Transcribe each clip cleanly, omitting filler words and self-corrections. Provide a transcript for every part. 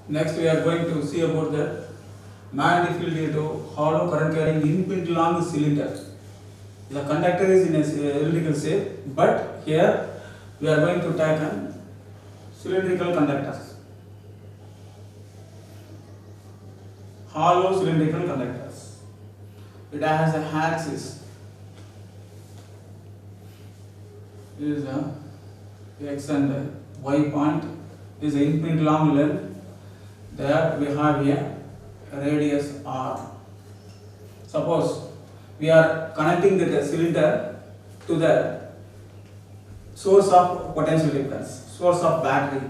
Next, we are going to see about the magnetic field into hollow current carrying infinite long cylinder. The conductor is in a cylindrical shape, but here we are going to take a cylindrical conductors, hollow cylindrical conductors. It has a axis. Is a x and y point is an infinite long length. There we have a radius r. Suppose we are connecting the cylinder to the source of potential difference, source of battery.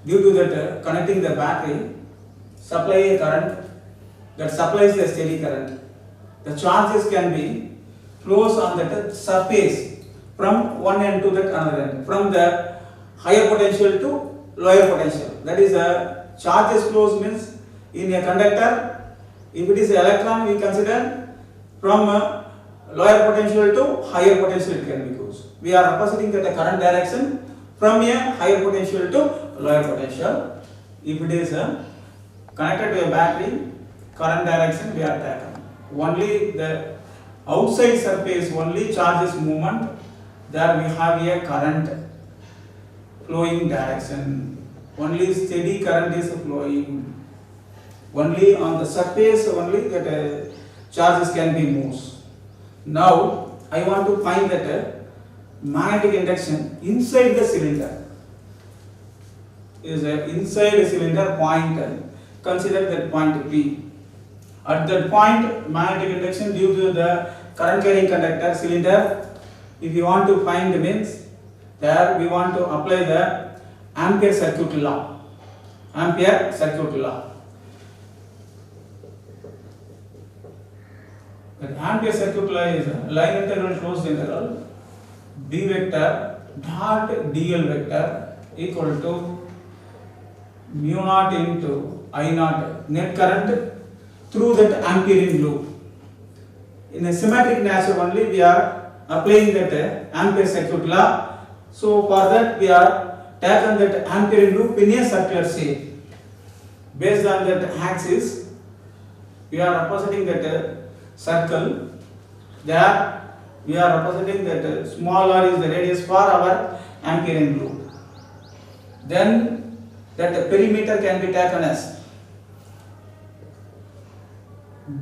Due to that, connecting the battery, supply a current that supplies a steady current. The charges can be flows on that surface from one end to that another end, from the higher potential to lower potential. That is charges flows means in a conductor, if it is electron, we consider from lower potential to higher potential it can be goes. We are opposing that current direction from a higher potential to lower potential. If it is connected to a battery, current direction we are taken. Only the outside surface only charges movement. There we have a current flowing direction. Only steady current is flowing. Only on the surface only that charges can be moved. Now I want to find that magnetic induction inside the cylinder. Is inside the cylinder point. Consider that point P. At that point, magnetic induction due to the current carrying conductor cylinder. If you want to find means, there we want to apply the Ampere circuit law. Ampere circuit law. The Ampere circuit law is line integral closed integral B vector dot dl vector equal to mu naught into I naught net current through that Amperian loop. In a symmetric nature only we are applying that Ampere circuit law. So for that we are taken that Amperian loop in a circular shape. Based on that axis, we are opposing that circle. There we are opposing that small r is the radius for our Amperian loop. Then that perimeter can be taken as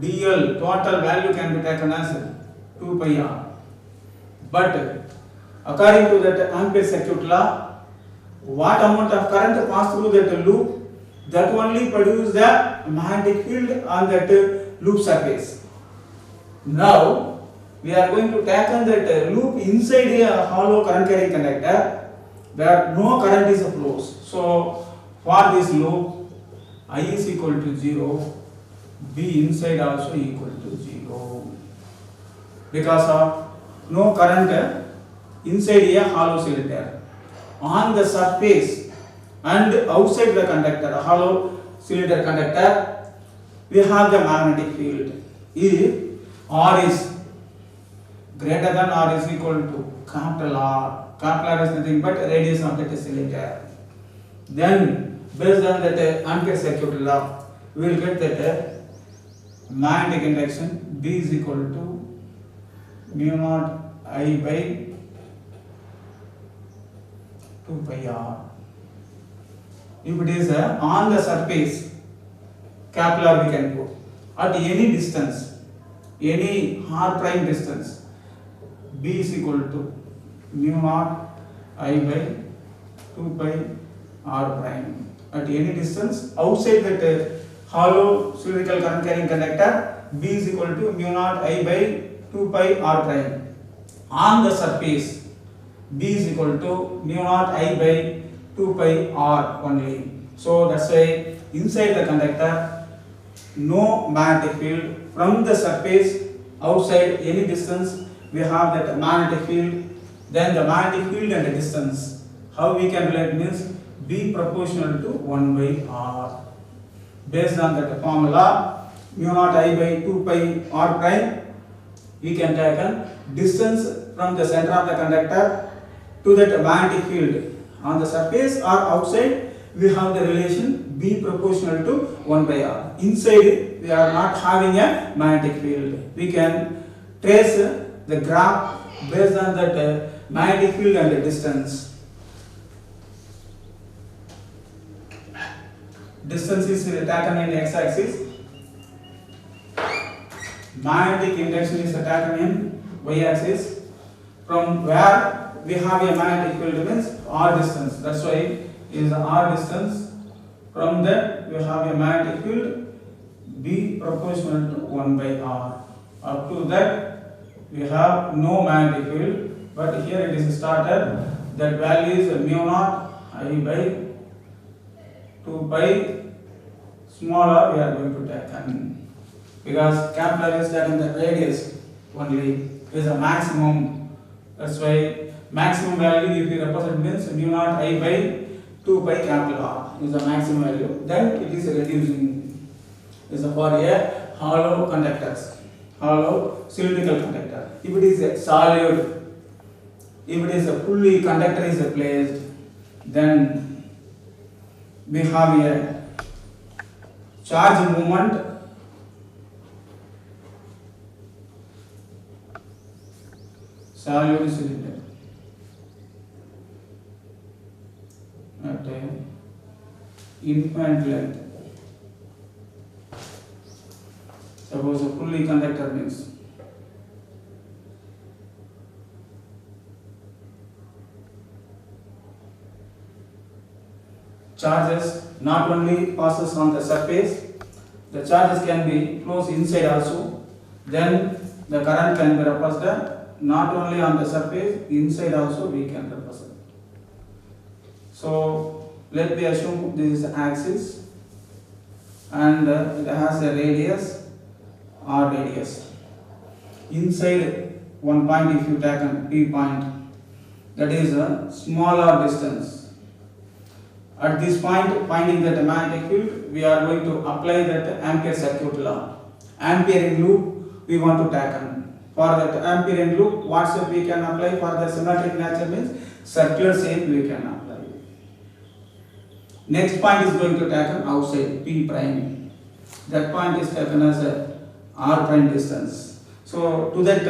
dl, total value can be taken as 2 pi r. But according to that Ampere circuit law, what amount of current pass through that loop, that only produce the magnetic field on that loop surface. Now we are going to tackle that loop inside a hollow current carrying conductor where no current is flows. So for this loop, I is equal to 0, B inside also equal to 0 because of no current inside a hollow cylinder. On the surface and outside the conductor, a hollow cylinder conductor, we have the magnetic field. If R is greater than or is equal to capital R is nothing but radius of that cylinder. Then based on that Ampere circuit law, we will get that magnetic induction B is equal to mu naught I by 2 pi r. If it is on the surface, capital R we can put at any distance, any r prime distance, B is equal to mu naught I by 2 pi r prime. At any distance outside that hollow cylindrical current carrying conductor, B is equal to mu naught I by 2 pi r prime. On the surface, B is equal to mu naught I by 2 pi r only. So that's why inside the conductor, no magnetic field. From the surface outside any distance, we have that magnetic field. Then the magnetic field and the distance. How we can relate means B proportional to 1 by r. Based on that formula, mu naught I by 2 pi r prime, we can take a distance from the center of the conductor to that magnetic field on the surface or outside we have the relation B proportional to 1 by R. Inside we are not having a magnetic field. We can trace the graph based on that magnetic field and the distance. Distance is taken in x-axis. Magnetic induction is taken in y-axis. From where we have a magnetic field means r distance. That's why it is r distance. From that we have a magnetic field B proportional to 1 by R. Up to that we have no magnetic field, but here it is started. That value is mu naught I by 2 pi small r we are going to take, because Kepler is taken the radius only is a maximum. That's why maximum value if we represent means mu naught I by 2 pi capital R is the maximum value. Then it is reducing. Is for a hollow conductors, hollow cylindrical conductor. If it is a solid, if it is a fully conductor is placed, then we have a charge movement solid cylinder at a infinite length. Suppose a fully conductor means charges not only passes on the surface, the charges can be flows inside also. Then the current can be represented not only on the surface, inside also we can represent. So let me assume this is axis and it has a radius R radius. Inside one point if you take a P point, that is a smaller distance. At this point, finding that magnetic field, we are going to apply that Ampere circuit law. Ampere loop we want to take on. For that Ampere loop, what shape we can apply? For the symmetric nature means circular shape we can apply. Next point is going to take on outside P prime. That point is taken as a R prime distance. So to that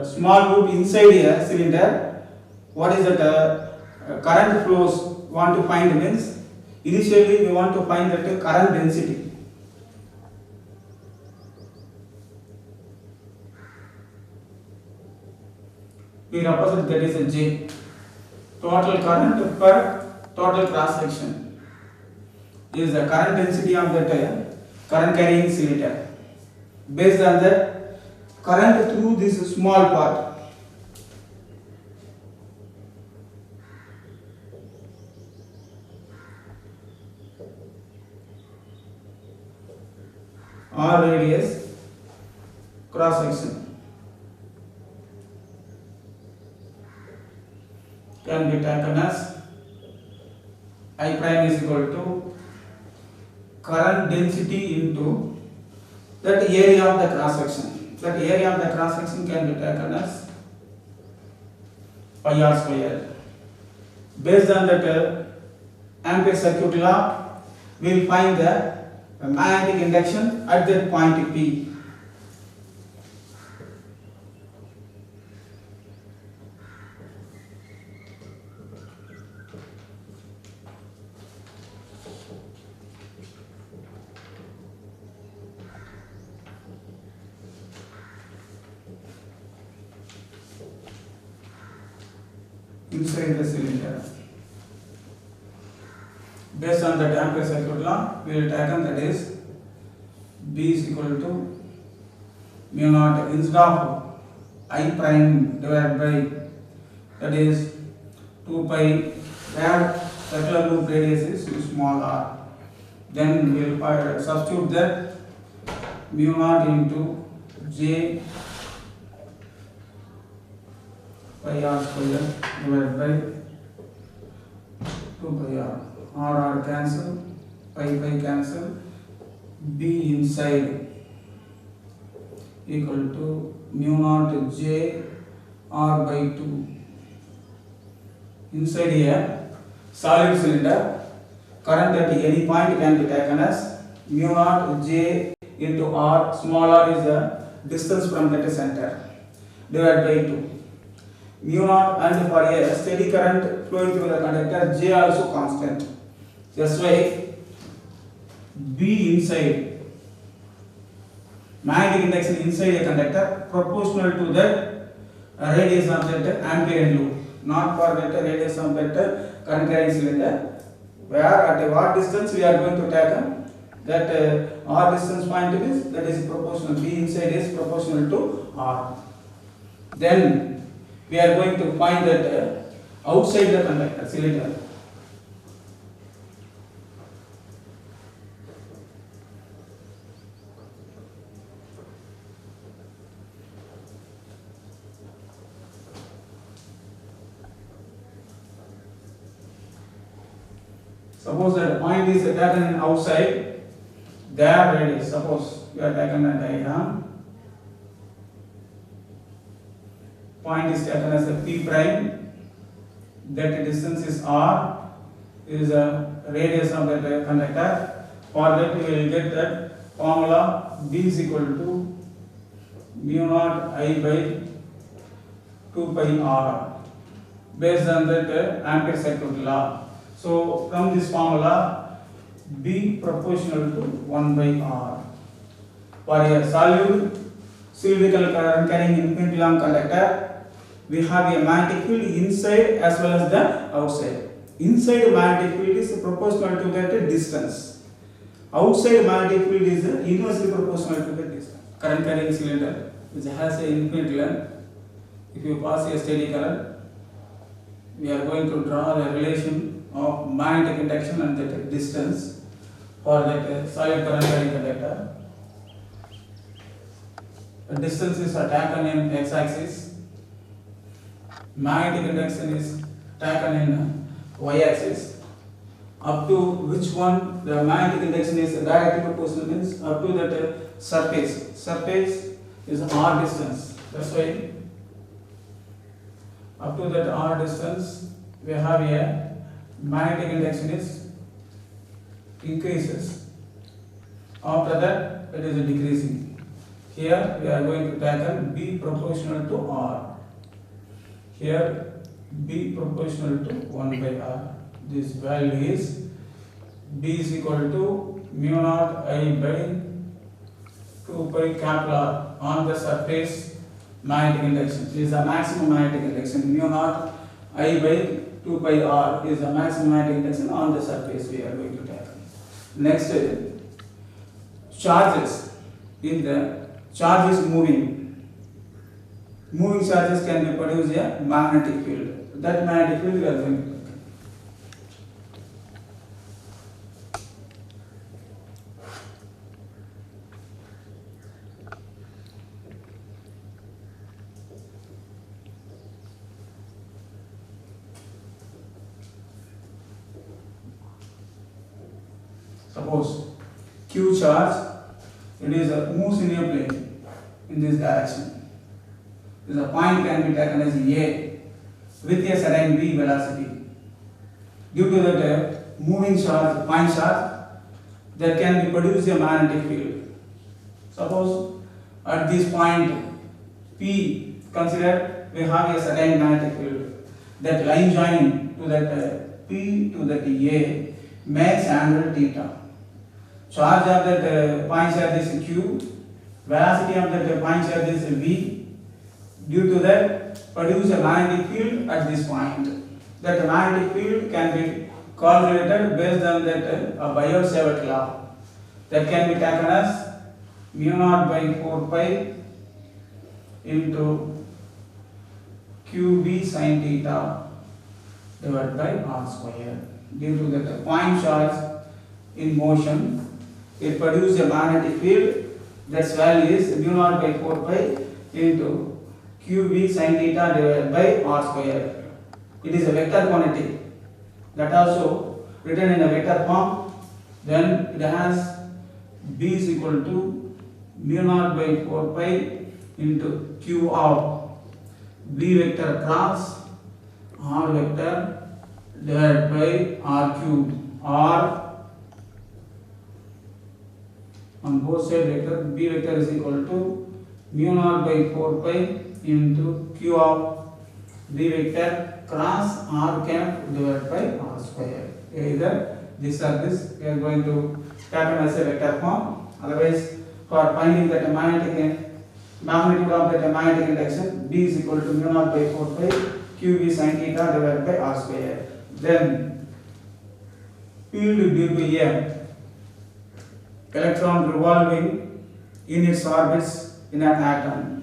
small loop inside a cylinder, what is that current flows want to find means initially we want to find that current density. We represent that is a J. Total current per total cross section is the current density of that current carrying cylinder based on the current through this small part. R radius cross section can be taken as I prime is equal to current density into that area of the cross section. That area of the cross section can be taken as pi r square. Based on that Ampere circuit law, we will find the magnetic induction at that point P. Inside the cylinder. Based on that Ampere circuit law, we will take on that is B is equal to mu naught instead of I prime divided by that is 2 pi where circular loop radius is small r. Then we will substitute that mu naught into J pi r square divided by 2 pi r cancel, pi cancel, B inside equal to mu naught J r by 2. Inside here solid cylinder, current at any point can be taken as mu naught J into R. Small r is the distance from that center, divided by 2. Mu naught, and for a steady current flowing through the conductor, J also constant. That's why B inside, magnetic induction inside a conductor proportional to the radius of that ampere loop, not for that radius of that current carrying cylinder, where at what distance we are going to take that R distance point is, that is proportional, B inside is proportional to R. Then we are going to find that outside the conductor cylinder. Suppose that point is taken outside, their radius. Suppose we are taken a diagram. Point is taken as a P prime. That distance is R. Is a radius of that conductor. For that we will get that formula B is equal to mu naught I by 2 pi R, based on that Ampere circuit law. So from this formula, B proportional to 1 by R. For a solid cylindrical current carrying infinity long conductor, we have a magnetic field inside as well as the outside. Inside magnetic field is proportional to that distance. Outside magnetic field is inversely proportional to the distance. Current carrying cylinder which has an infinite length, if you pass a steady current, we are going to draw the relation of magnetic induction and that distance for that solid current carrying conductor. The distance is taken in x-axis, magnetic induction is taken in y-axis. Up to which one the magnetic induction is directly proportional means up to that surface. Surface is r distance. That's why up to that r distance we have a magnetic induction is increases. After that it is decreasing. Here we are going to tackle B proportional to R. Here B proportional to 1 by R. This value is B is equal to mu naught I by 2 pi capital R on the surface magnetic induction. This is the maximum magnetic induction. Mu naught I by 2 pi R is the maximum magnetic induction on the surface we are going to tackle. Next, charges. In the charge is moving. Moving charges can be produce a magnetic field. That magnetic field we are going to tackle. Suppose Q charge, it is moves in a plane in this direction. This point can be taken as A with a certain V velocity. Due to that moving charge, point charge, there can be produced a magnetic field. Suppose at this point P, consider we have a certain magnetic field. That line joining to that P to that A makes angle theta. Charge of that point charge is Q, velocity of that point charge is V. Due to that, produce a magnetic field at this point. That magnetic field can be calculated based on that Biot-Savart law. That can be taken as mu naught by 4 pi into QB sin theta divided by R square. Due to that point charge in motion, it produces a magnetic field. That's value is mu naught by 4 pi into QB sin theta divided by R square. It is a vector quantity. That also written in a vector form. Then it has B is equal to mu naught by 4 pi into Q of B vector cross R vector divided by r cube. R on both sides vector, b vector is equal to mu naught by 4 pi into q of b vector cross r cap divided by r square. Either this or this we are going to taken as a vector form. Otherwise, for finding the magnitude of the magnetic induction, b is equal to mu naught by 4 pi q b sin theta divided by r square. Then field due to a electron revolving in its orbits in an atom.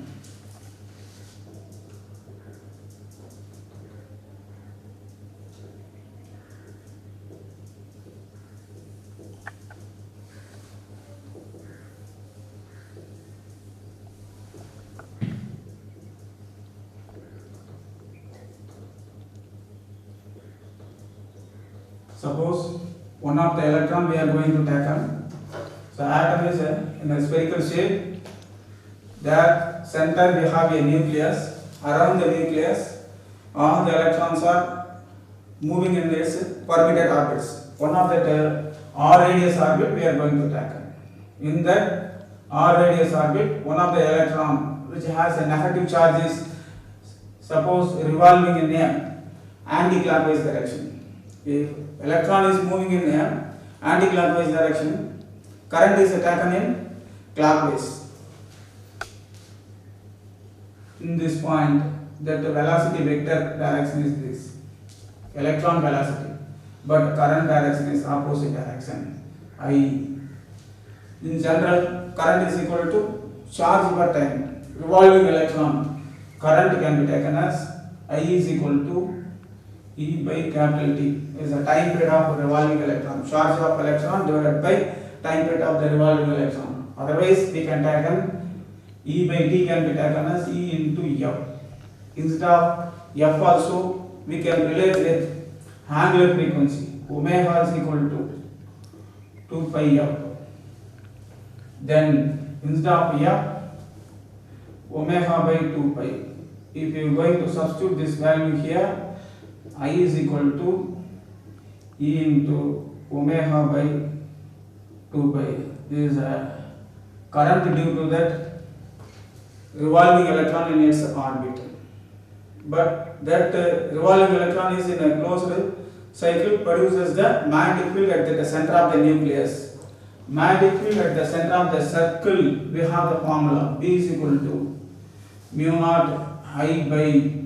Suppose one of the electron we are going to tackle. So atom is in a spherical shape. That center we have a nucleus. Around the nucleus, all the electrons are moving in its permitted orbits. One of that r radius orbit we are going to tackle. In that r radius orbit, one of the electron which has a negative charge is suppose revolving in a anti-clockwise direction. If electron is moving in a anti-clockwise direction, current is taken in clockwise. In this point, that the velocity vector direction is this, electron velocity, but current direction is opposite direction, I. In general, current is equal to charge per time. Revolving electron, current can be taken as I is equal to E by capital T is the time period of revolving electron, charge of electron divided by time period of the revolving electron. Otherwise, we can take E by T can be taken as E into F. Instead of F also, we can relate with angular frequency. Omega is equal to 2 pi F. Then instead of F, omega by 2 pi. If you are going to substitute this value here, I is equal to E into omega by 2 pi. This is a current due to that revolving electron in its orbit. But that revolving electron is in a closed cycle, produces the magnetic field at the center of the nucleus. Magnetic field at the center of the circle, we have the formula B is equal to mu naught I by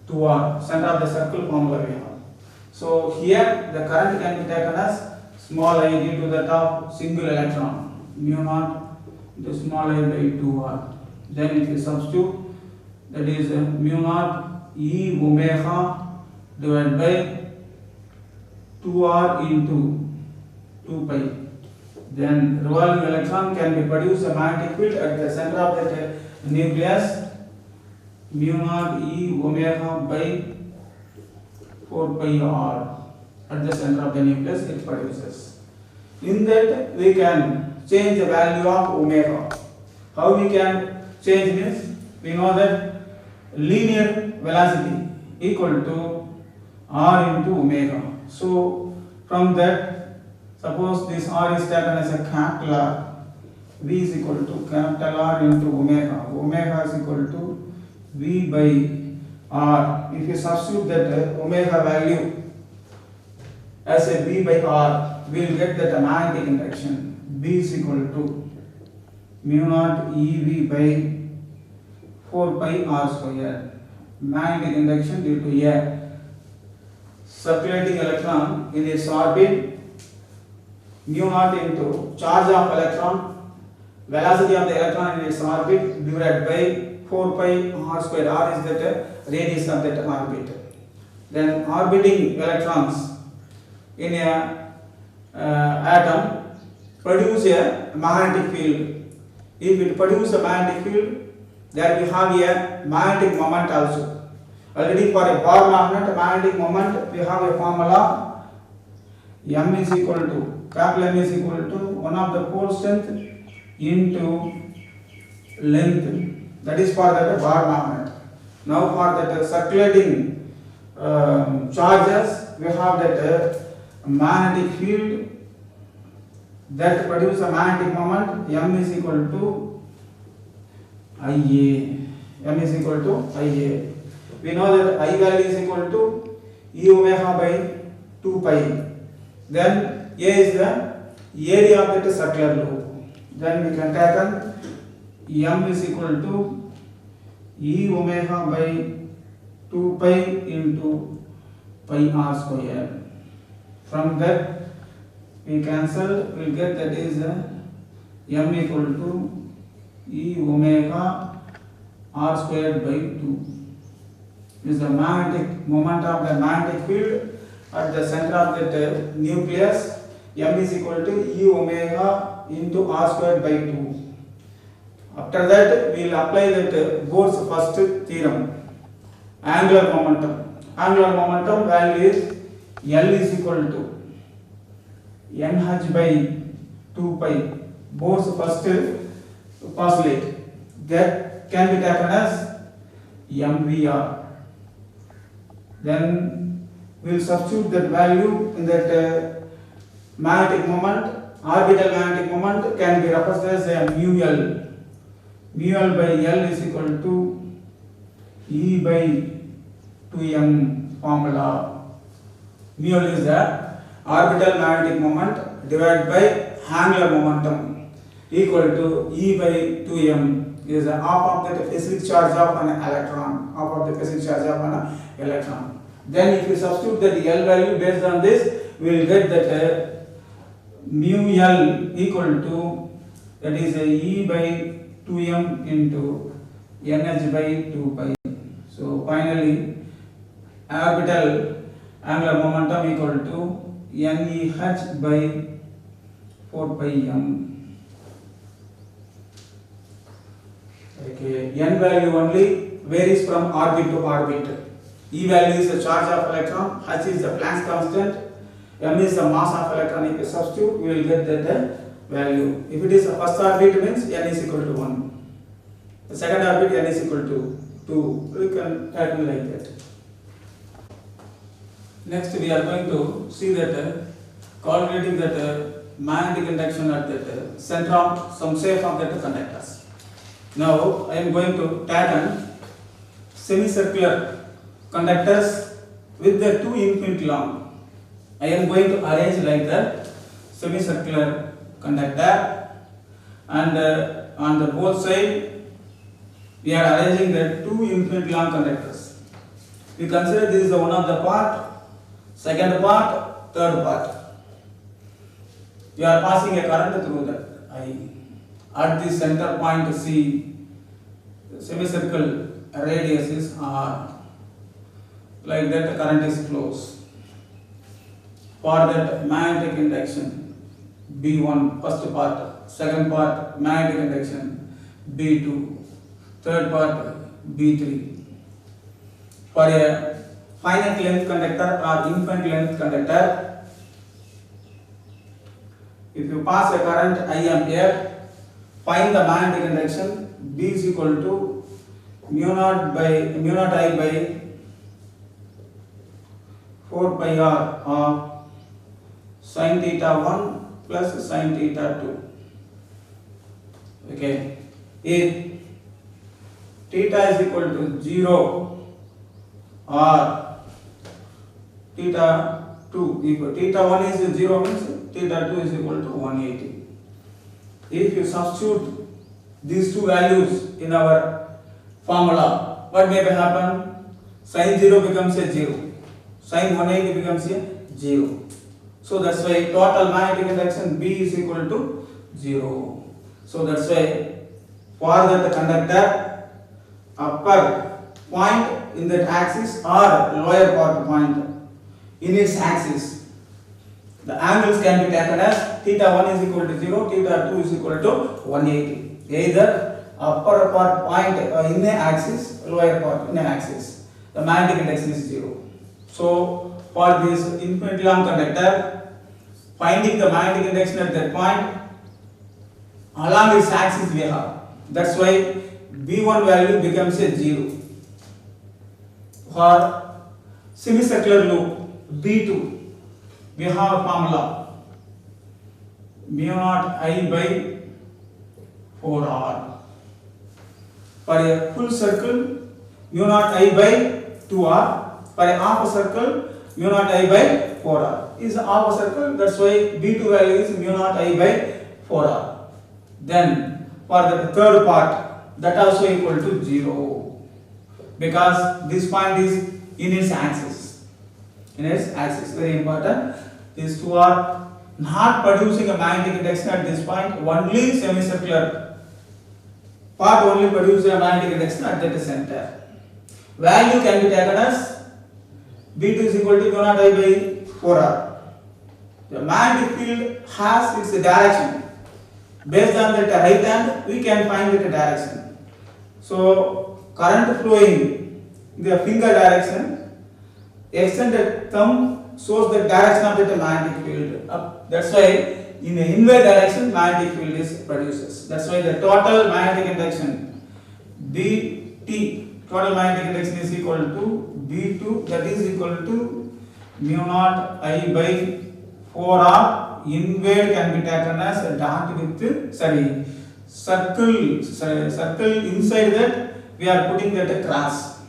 2r, center of the circle formula we have. So here the current can be taken as small I due to the top single electron, mu naught into small I by 2r. Then if you substitute, that is mu naught E omega divided by 2r into 2 pi. Then revolving electron can be produce a magnetic field at the center of the nucleus, mu naught E omega by 4 pi r at the center of the nucleus it produces. In that we can change the value of omega. How we can change this? We know that linear velocity equal to r into omega. So from that, suppose this r is taken as a capital R, v is equal to capital R into omega. Omega is equal to v by r. If you substitute that omega value as a v by r, we will get that magnetic induction B is equal to mu naught ev by 4 pi r square. Magnetic induction due to a circulating electron in its orbit, mu naught into charge of electron, velocity of the electron in its orbit divided by 4 pi r square. R is that radius of that orbit. Then orbiting electrons in a atom produce a magnetic field. If it produces a magnetic field, there we have a magnetic moment also. Already for a bar magnet magnetic moment we have a formula M is equal to, capital M is equal to 1 of the pole strength into length. That is for that bar magnet. Now for that circulating charges, we have that magnetic field that produce a magnetic moment. M is equal to IA. M is equal to IA. We know that I value is equal to E omega by 2 pi. Then A is the area of that circular loop. Then we can take M is equal to E omega by 2 pi into pi r square. From that we cancel, we will get that is M equal to E omega r squared by 2 is the magnetic moment of the magnetic field at the center of that nucleus. M is equal to E omega into r squared by 2. After that we will apply that Bohr's first theorem, angular momentum. Angular momentum value is L is equal to NH by 2 pi, Bohr's first postulate, that can be taken as MVR. Then we will substitute that value in that magnetic moment. Orbital magnetic moment can be represented as mu L. Mu L by L is equal to E by 2m formula. Mu L is the orbital magnetic moment divided by angular momentum equal to E by 2m is half of the physical charge of an electron. Half of the physical charge of an electron. Then if you substitute that L value based on this, we will get that mu L equal to, that is E by 2m into NH by 2 pi. So finally orbital angular momentum equal to NEH by 4 pi m. Okay, n value only varies from orbit to orbit. E value is the charge of electron, H is the Planck's constant, m is the mass of electron. If you substitute, we will get that value. If it is a first orbit, means n is equal to 1. The second orbit, n is equal to 2. We can calculate like that. Next, we are going to see that calculating that magnetic induction at that center of some shape of that conductors. Now I am going to take semicircular conductors with the 2 infinity long. I am going to arrange like that semicircular conductor, and on the both side we are arranging the 2 infinity long conductors. We consider this is the one of the part, second part, third part. We are passing a current through that I. At the center point C, the semicircle radius is R. Like that the current is flows. For that magnetic induction B1 first part, second part magnetic induction B2, third part B3. For a finite length conductor or infinite length conductor, if you pass a current I ampere, find the magnetic induction. B is equal to mu naught I by 4 pi r of sin theta 1 plus sin theta 2. Okay. If theta is equal to 0 or theta 2, if theta 1 is 0 means theta 2 is equal to 180. If you substitute these two values in our formula, what may happen? Sin 0 becomes a 0, sin 180 becomes a 0. So that's why total magnetic induction B is equal to 0. So that's why for that conductor, upper point in that axis or lower part point in its axis, the angles can be taken as theta 1 is equal to 0, theta 2 is equal to 180. Either upper part point in the axis, lower part in the axis. The magnetic induction is 0. So for this infinitely long conductor, finding the magnetic induction at that point along its axis we have. That's why B1 value becomes a 0. For semicircular loop B2, we have a formula mu naught I by 4R. For a full circle, mu naught I by 2R. For a half a circle, mu naught I by 4R. Is a half a circle, that's why B2 value is mu naught I by 4R. Then for the third part, that also equal to 0, because this point is in its axis. In its axis, very important. These two are not producing a magnetic induction at this point, only semicircular part only produces a magnetic induction at the center. Value can be taken as B2 is equal to mu naught I by 4R. The magnetic field has its direction. Based on that right hand, we can find the direction. So, current flowing in the finger direction, extended thumb shows the direction of the magnetic field. That's why in the inward direction, magnetic field is produces. That's why the total magnetic induction BT, total magnetic induction is equal to B2, that is equal to mu naught I by 4R. Inward can be taken as a dot with circle inside that we are putting that cross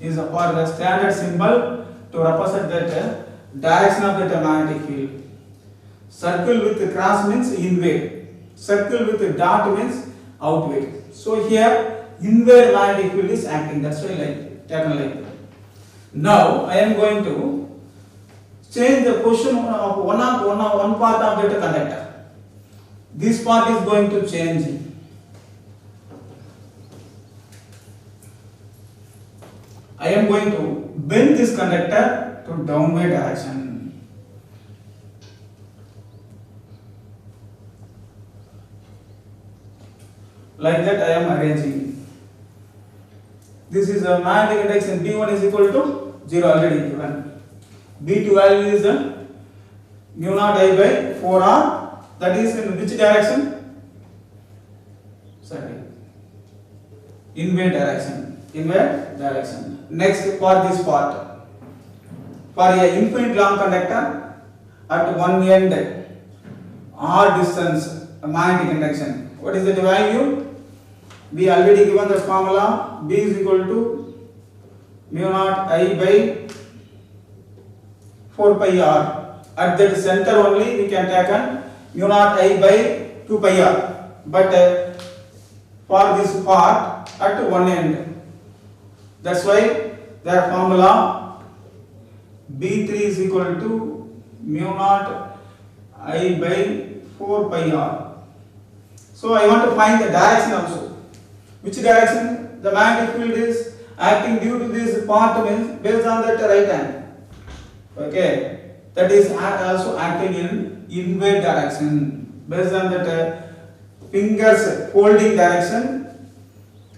is for the standard symbol to represent that direction of the magnetic field. Circle with the cross means inward, circle with the dot means outward. So here inward magnetic field is acting, that's why taken like that. Now I am going to change the position of one part of the conductor. This part is going to change. I am going to bend this conductor to downward direction. Like that I am arranging. This is a magnetic induction B1 is equal to 0 already given. B2 value is mu naught I by 4R, that is in which direction? Inward direction. Inward direction. Next for this part. For a infinite long conductor at one end R distance magnetic induction. What is the value? We already given the formula B is equal to mu naught I by 4 pi R. At that center only we can take mu naught I by 2 pi R. But for this part at one end, that's why their formula B3 is equal to mu naught I by 4 pi R. So I want to find the direction also. Which direction the magnetic field is acting due to this part means based on that right hand. Okay, that is also acting in inward direction. Based on that fingers folding direction,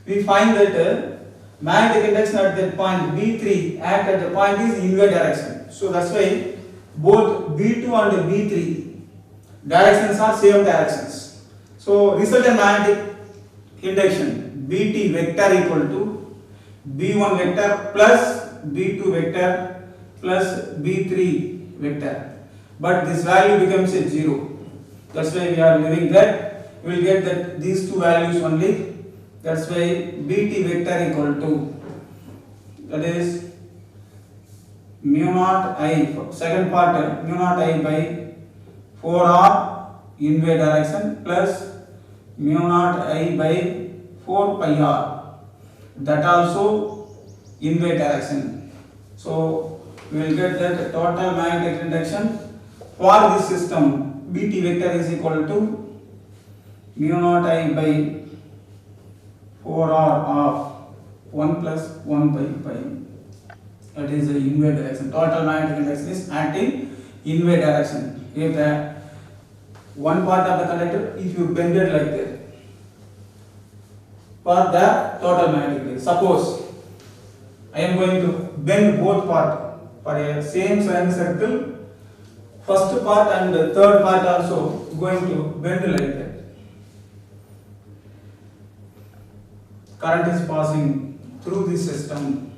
we find that magnetic induction at that point B3 act at the point is inward direction. So that's why both B2 and B3 directions are same directions. So resultant magnetic induction BT vector equal to B1 vector plus B2 vector plus B3 vector, but this value becomes a 0. That's why we are leaving that. We will get that these two values only. That's why BT vector equal to, that is mu naught I, second part mu naught I by 4R inward direction plus mu naught I by 4 pi R, that also inward direction. So we will get that total magnetic induction for this system BT vector is equal to mu naught I by 4R of 1 plus 1 by pi. That is the inward direction. Total magnetic induction is acting inward direction. If the one part of the conductor, if you bend it like that, for the total magnetic induction. Suppose I am going to bend both parts for a same semicircle, first part and the third part also going to bend like that. Current is passing through this system.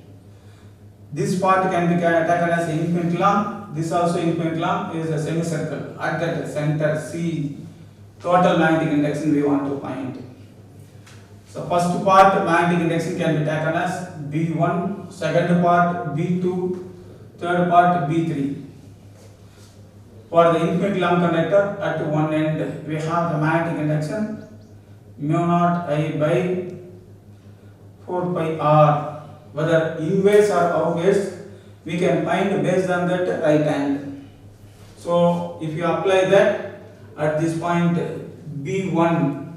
This part can be taken as infinite long. This also infinite long is a semicircle. At that center C, total magnetic induction we want to find. So first part magnetic induction can be taken as B1, second part B2, third part B3. For the infinite long conductor, at one end we have the magnetic induction mu naught I by 4 pi r. Whether inverse or outwards, we can find based on that right hand. So if you apply that at this point B1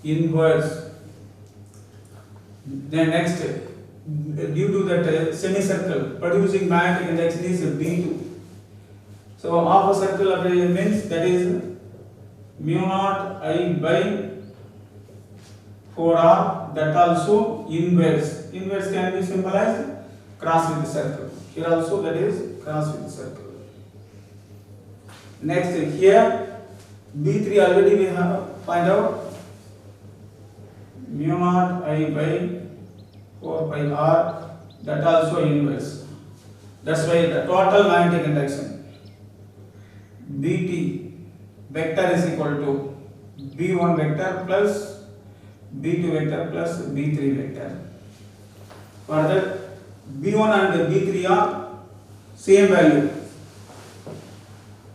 inverse, then next due to that semicircle producing magnetic induction is B2. So half a circle means that is mu naught I by 4r, that also inverse. Inverse can be symbolized cross with the circle. Here also that is cross with the circle. Next here B3 already we have find out mu naught I by 4 pi r, that also inverse. That's why the total magnetic induction Bt vector is equal to B1 vector plus B2 vector plus B3 vector. Further, B1 and B3 are same value,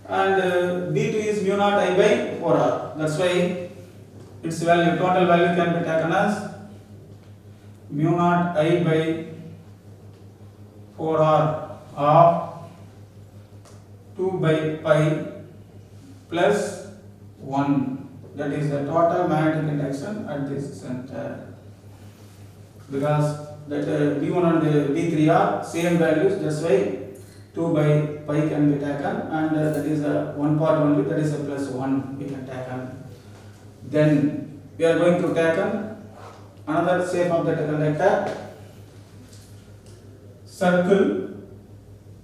and B2 is mu naught I by 4r. That's why its value, total value can be taken as mu naught I by 4r of 2 by pi plus 1. That is the total magnetic induction at this center. Because that B1 and B3 are same values, that's why 2 by pi can be taken, and that is one part only, that is a plus 1 we can taken. Then we are going to take another shape of the conductor. Circle,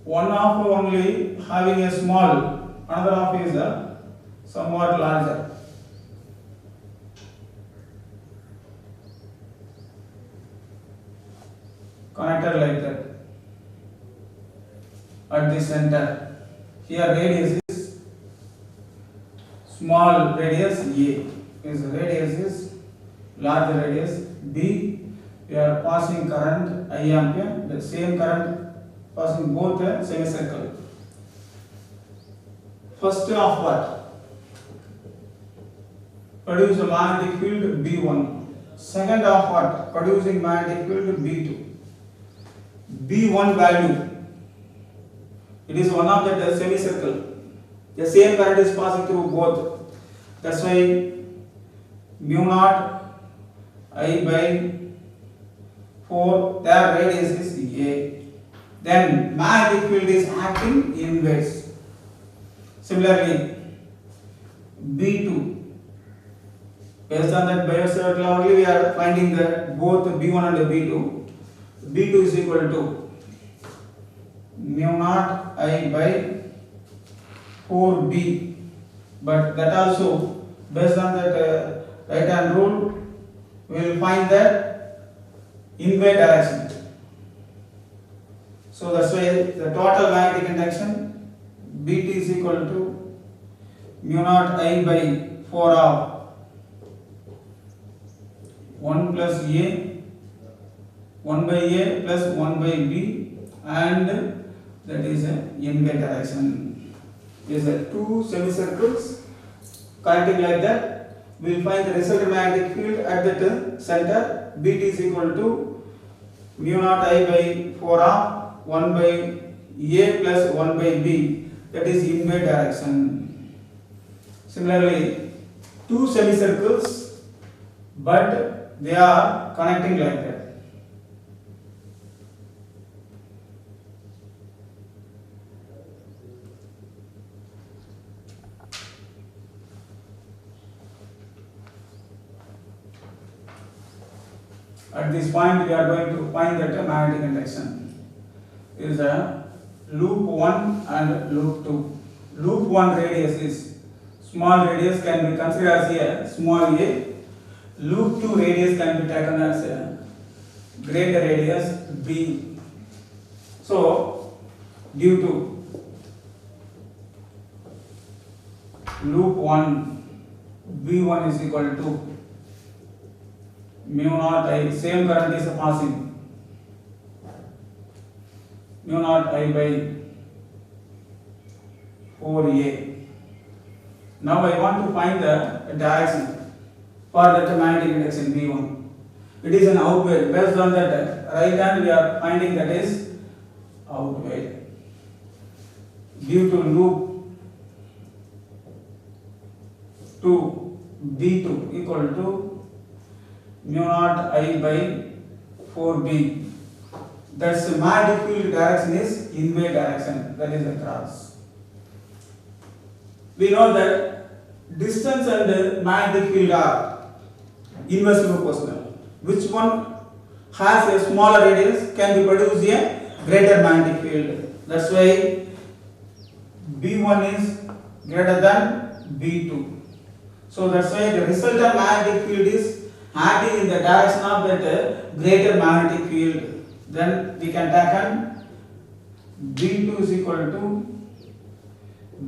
one half only having a small, another half is somewhat larger. Connected like that at the center. Here radius is small radius A, is radius is large radius B. We are passing current I ampere, the same current passing both a semicircle. First half what? Produce a magnetic field B1. Second half what? Producing magnetic field B2. B1 value, it is one of the semicircle. The same current is passing through both. That's why mu naught I by 4, their radius is A. Then magnetic field is acting inverse. Similarly, B2, based on that Biot circle only we are finding that both B1 and B2. B2 is equal to mu naught I by 4B, but that also based on that right hand rule we will find that inverse direction. So that's why the total magnetic induction Bt is equal to mu naught I by 4 of 1 plus A, 1 by A plus 1 by B, and that is a inverse direction. These are two semicircles connecting like that. We will find the resultant magnetic field at the center. Bt is equal to mu naught I by 4 of 1 by A plus 1 by B, that is inverse direction. Similarly, two semicircles, but they are connecting like that. At this point, we are going to find that magnetic induction is a loop 1 and loop 2. Loop 1 radius is small radius, can be considered as a small a. Loop 2 radius can be taken as a greater radius B. So due to loop 1, V1 is equal to mu naught I, same current is passing, mu naught I by 4A. Now I want to find the direction for that magnetic induction V1. It is an outward. Based on that right hand we are finding that is outward. Due to loop 2 B2 equal to mu naught I by 4B. That's the magnetic field direction is inward direction, that is across. We know that distance and magnetic field are inversely proportional. Which one has a smaller radius can be produce a greater magnetic field. That's why B1 is greater than B2. So that's why the resultant magnetic field is acting in the direction of that greater magnetic field. Then we can take B2 is equal to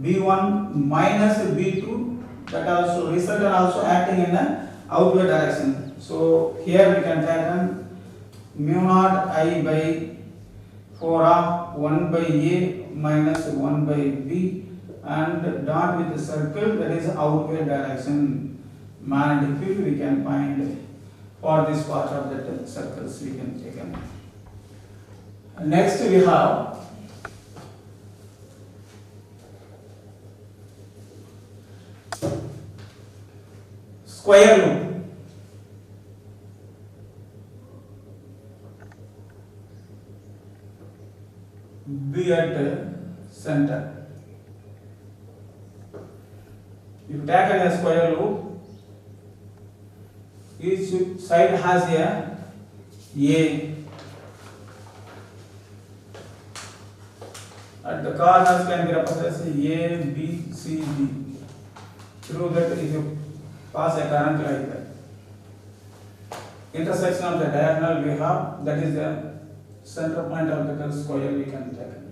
B1 minus B2, that also resultant also acting in the outward direction. So here we can take mu naught I by 4 of 1 by A minus 1 by B and dot with the circle, that is outward direction magnetic field we can find for this part of the circles we can take. Next we have square loop. B at center. If you take a square loop, each side has a at the corners can be represented as A, B, C, D. Through that, if you pass a current like that, intersection of the diagonal we have, that is the center point of the square we can take.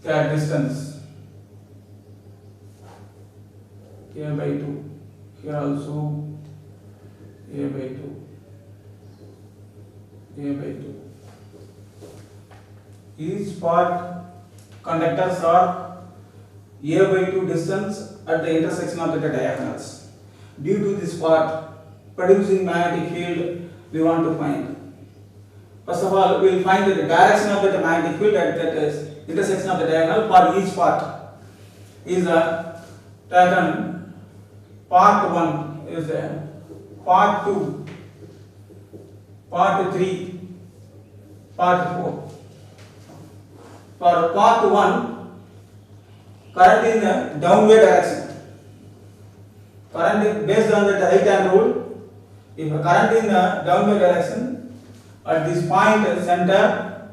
The distance A by 2. Here also A by 2. A by 2. Each part conductors are A by 2 distance at the intersection of the diagonals. Due to this part producing magnetic field we want to find. First of all, we will find the direction of the magnetic field at that intersection of the diagonal for each part. Is taken part 1 is part 2, part 3, part 4. For part 1, current in the downward direction. Current is based on the right hand rule. If a current in the downward direction, at this point center,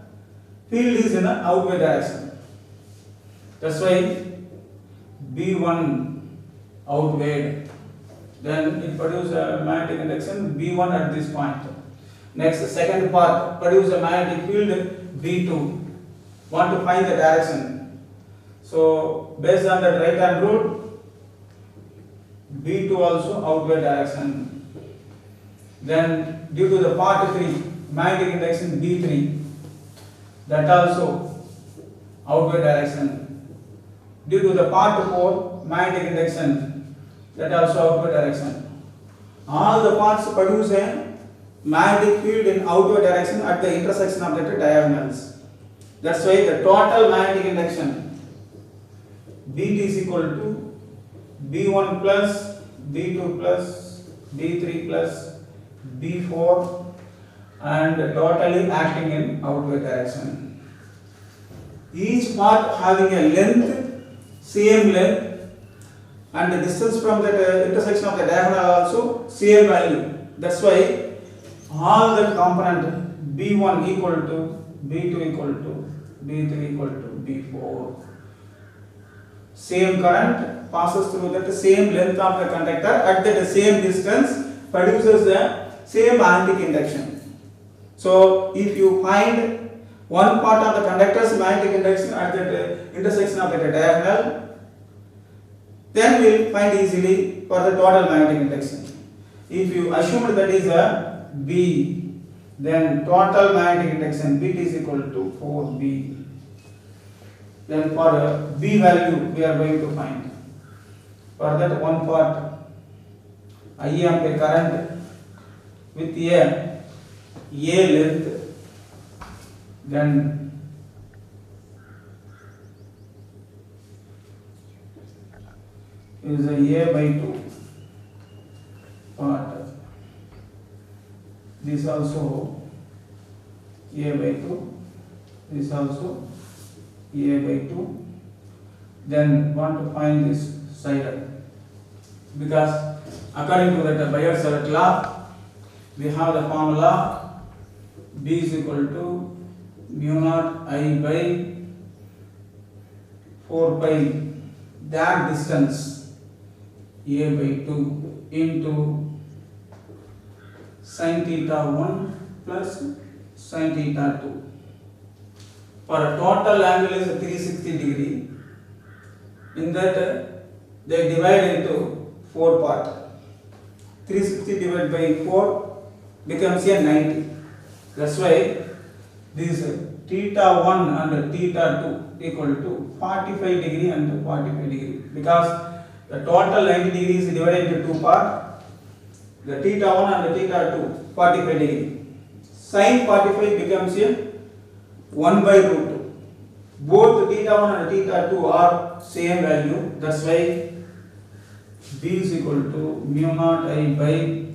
field is in the outward direction. That's why B1 outward. Then it produces a magnetic induction B1 at this point. Next, second part produce a magnetic field B2. Want to find the direction. So based on the right hand rule, B2 also outward direction. Then due to the part 3, magnetic induction B3, that also outward direction. Due to the part 4, magnetic induction, that also outward direction. All the parts produce a magnetic field in outward direction at the intersection of the diagonals. That's why the total magnetic induction BT is equal to B1 plus B2 plus B3 plus B4 and totally acting in outward direction. Each part having a length, same length, and the distance from the intersection of the diagonal also same value. That's why all the component B1 equal to B2 equal to B3 equal to B4. Same current passes through that same length of the conductor at that same distance produces the same magnetic induction. So if you find one part of the conductor's magnetic induction at the intersection of the diagonal, then we will find easily for the total magnetic induction. If you assume that is a B, then total magnetic induction Bt is equal to 4B. Then for a B value we are going to find. For that one part I ampere current with a length, then is a by 2 part. This also a by 2, this also a by 2. Then want to find this side, because according to that Biot-Savart law, we have the formula B is equal to mu naught I by 4 pi that distance a by 2 into sin theta 1 plus sin theta 2. For a total angle is 360 degree. In that they divide into 4 parts. 360 divided by 4 becomes a 90. That's why this theta 1 and theta 2 equal to 45 degree and 45 degree, because the total 90 degree is divided into 2 parts. The theta 1 and theta 2 45 degree. Sin 45 becomes a 1 by root 2. Both theta 1 and theta 2 are same value. That's why B is equal to mu naught I by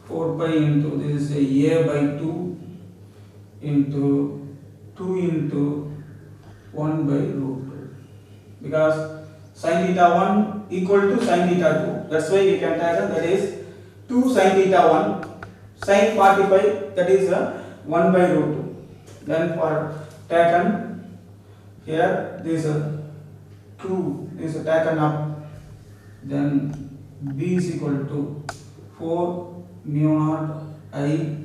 4 pi into this is a by 2 into 2 into 1 by root 2. Because sin theta 1 equal to sin theta 2. That's why we can take that is 2 sin theta 1, sin 45 that is 1 by root 2. Then for taken here this 2 is taken up, then B is equal to 4 mu naught I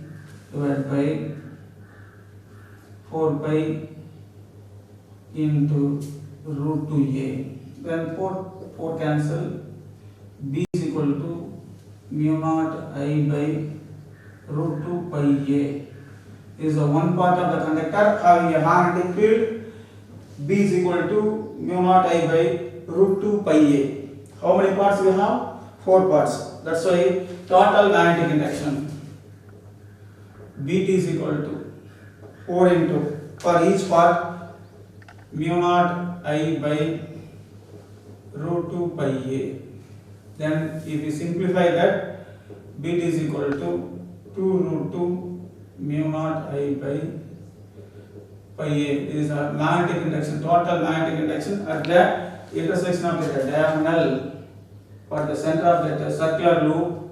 divided by 4 pi into root 2a. Then 4 cancel. B is equal to mu naught I by root 2 pi a. This is the one part of the conductor having a magnetic field. B is equal to mu naught I by root 2 pi a. How many parts we have? 4 parts. That's why total magnetic induction Bt is equal to 4 into, for each part, mu naught I by root 2 pi a. Then if we simplify that, Bt is equal to 2 root 2 mu naught I by pi a. This is a magnetic induction, total magnetic induction at the intersection of the diagonal. For the center of that circular loop,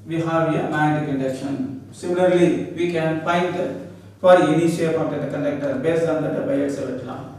we have a magnetic induction. Similarly, we can find for any shape of the conductor based on the Biot-Savart law.